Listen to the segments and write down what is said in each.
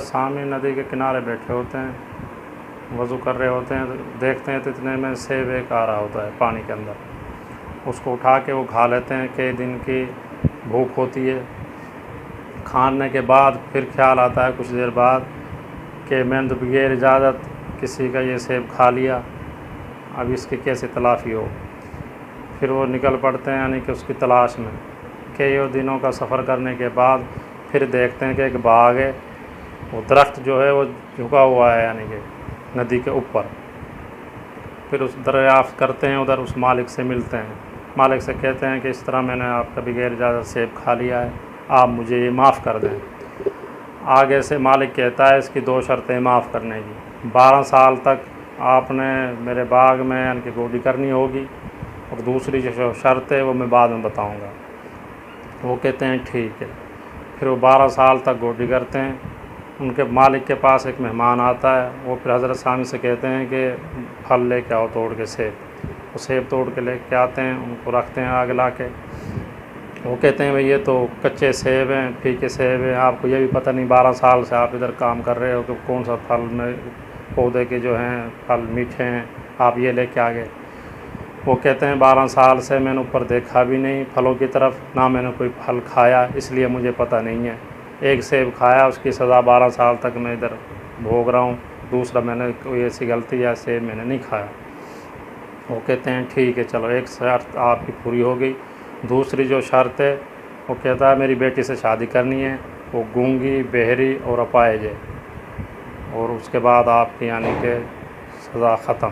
سامنے ندی کے کنارے بیٹھے ہوتے ہیں، وضو کر رہے ہوتے ہیں، دیکھتے ہیں تو اتنے میں سیب ایک آ رہا ہوتا ہے پانی کے اندر، اس کو اٹھا کے وہ کھا لیتے ہیں۔ کئی دن کی بھوک ہوتی ہے، کھانے کے بعد پھر خیال آتا ہے کچھ دیر بعد کہ میں نے تو بغیر اجازت کسی کا یہ سیب کھا لیا، اب اس کی کیسے تلافی ہو۔ پھر وہ نکل پڑتے ہیں یعنی کہ اس کی تلاش میں۔ کئی دنوں کا سفر کرنے کے بعد پھر دیکھتے ہیں کہ ایک باغ ہے، وہ درخت جو ہے وہ جھکا ہوا ہے یعنی کہ ندی کے اوپر۔ پھر اس دریافت کرتے ہیں، ادھر اس مالک سے ملتے ہیں، مالک سے کہتے ہیں کہ اس طرح میں نے آپ کا بغیر اجازت سیب کھا لیا ہے، آپ مجھے یہ معاف کر دیں۔ آگے سے مالک کہتا ہے اس کی 2 شرطیں معاف کرنے کی، 12 سال تک آپ نے میرے باغ میں یعنی کہ گوڈی کرنی ہوگی، اور دوسری جو شرط ہے وہ میں بعد میں بتاؤں گا۔ وہ کہتے ہیں ٹھیک ہے۔ پھر وہ 12 سال تک گوڈی کرتے ہیں۔ ان کے مالک کے پاس ایک مہمان آتا ہے، وہ پھر حضرت سامع سے کہتے ہیں کہ پھل لے کے آؤ توڑ کے سیب۔ وہ سیب توڑ کے لے کے آتے ہیں، ان کو رکھتے ہیں آگ لا کے۔ وہ کہتے ہیں بھئی یہ تو کچے سیب ہیں، پھیکے سیب ہیں، آپ کو یہ بھی پتہ نہیں 12 سال سے آپ ادھر کام کر رہے ہو کہ کون سا پھل میں پودے کے جو ہیں پھل میٹھے ہیں، آپ یہ لے کے آ گئے۔ وہ کہتے ہیں 12 سال سے میں نے اوپر دیکھا بھی نہیں پھلوں کی طرف، نہ میں نے کوئی پھل کھایا، اس لیے مجھے پتہ نہیں ہے۔ ایک سیب کھایا، اس کی سزا 12 سال تک میں ادھر بھوگ رہا ہوں، دوسرا میں نے کوئی ایسی غلطی یا سیب میں نے نہیں کھایا۔ وہ کہتے ہیں ٹھیک ہے چلو، ایک شرط آپ کی پوری ہو گئی۔ دوسری جو شرط ہے، وہ کہتا ہے میری بیٹی سے شادی کرنی ہے، وہ گونگی، بہری اور اپاہج ہے، اور اس کے بعد آپ کی یعنی کہ سزا ختم۔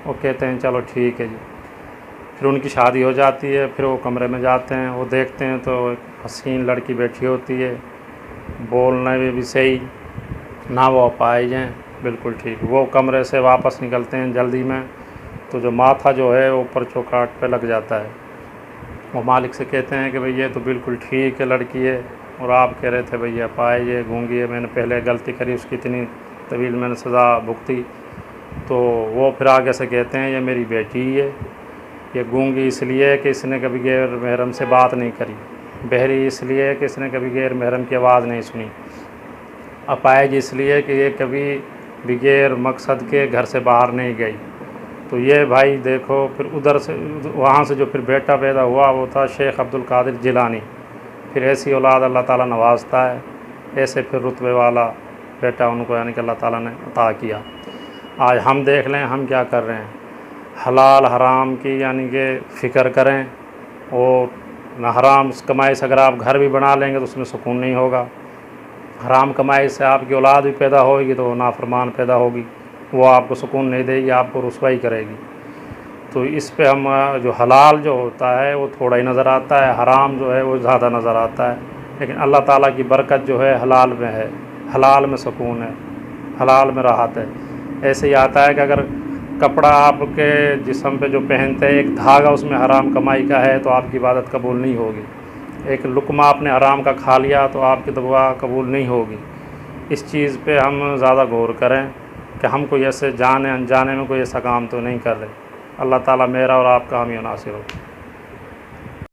وہ کہتے ہیں چلو ٹھیک ہے جی۔ پھر ان کی شادی ہو جاتی ہے، پھر وہ کمرے میں جاتے ہیں، وہ دیکھتے ہیں تو ایک حسین لڑکی بیٹھی ہوتی ہے، بولنے میں بھی صحیح، نہ وہ اپاہج ہیں، بالکل ٹھیک۔ وہ کمرے سے واپس نکلتے ہیں جلدی میں، تو جو ماتھا جو ہے اوپر چوکاٹ پہ لگ جاتا ہے۔ وہ مالک سے کہتے ہیں کہ بھئی یہ تو بالکل ٹھیک ہے لڑکی ہے، اور آپ کہہ رہے تھے بھئی یہ اپاہج ہے، گونگی ہے، میں نے پہلے غلطی کری، اس کی اتنی طویل میں نے سزا بھگتی۔ تو وہ پھر آگے سے کہتے ہیں یہ میری بیٹی ہی ہے، یہ گونگی اس لیے ہے کہ اس نے کبھی غیر محرم سے بات نہیں کری، بہری اس لیے ہے کہ اس نے کبھی غیر محرم کی آواز نہیں سنی، اپاہج اس لیے کہ یہ کبھی بغیر مقصد کے گھر سے باہر نہیں گئی۔ تو یہ بھائی دیکھو، پھر ادھر سے وہاں سے جو پھر بیٹا پیدا ہوا وہ تھا شیخ عبد القادر جیلانی۔ پھر ایسی اولاد اللہ تعالیٰ نوازتا ہے، ایسے پھر رتبے والا بیٹا ان کو یعنی کہ اللہ تعالیٰ نے عطا کیا۔ آج ہم دیکھ لیں ہم کیا کر رہے ہیں، حلال حرام کی یعنی کہ فکر کریں، اور نہ حرام کمائی سے اگر آپ گھر بھی بنا لیں گے تو اس میں سکون نہیں ہوگا۔ حرام کمائی سے آپ کی اولاد بھی پیدا ہوگی تو وہ نافرمان پیدا ہوگی، وہ آپ کو سکون نہیں دے گی، آپ کو رسوائی کرے گی۔ تو اس پہ ہم جو حلال جو ہوتا ہے وہ تھوڑا ہی نظر آتا ہے، حرام جو ہے وہ زیادہ نظر آتا ہے، لیکن اللہ تعالیٰ کی برکت جو ہے حلال میں ہے، حلال میں سکون ہے، حلال میں راحت ہے۔ ایسے ہی آتا ہے کہ اگر کپڑا آپ کے جسم پہ جو پہنتے ہیں ایک دھاگا اس میں حرام کمائی کا ہے تو آپ کی عبادت قبول نہیں ہوگی۔ ایک لقمہ آپ نے حرام کا کھا لیا تو آپ کی دعا قبول نہیں ہوگی۔ اس چیز پہ ہم زیادہ غور کریں کہ ہم کوئی ایسے جانے انجانے میں کوئی ایسا کام تو نہیں کر رہے۔ اللہ تعالیٰ میرا اور آپ کا حامی و ناصر ہو۔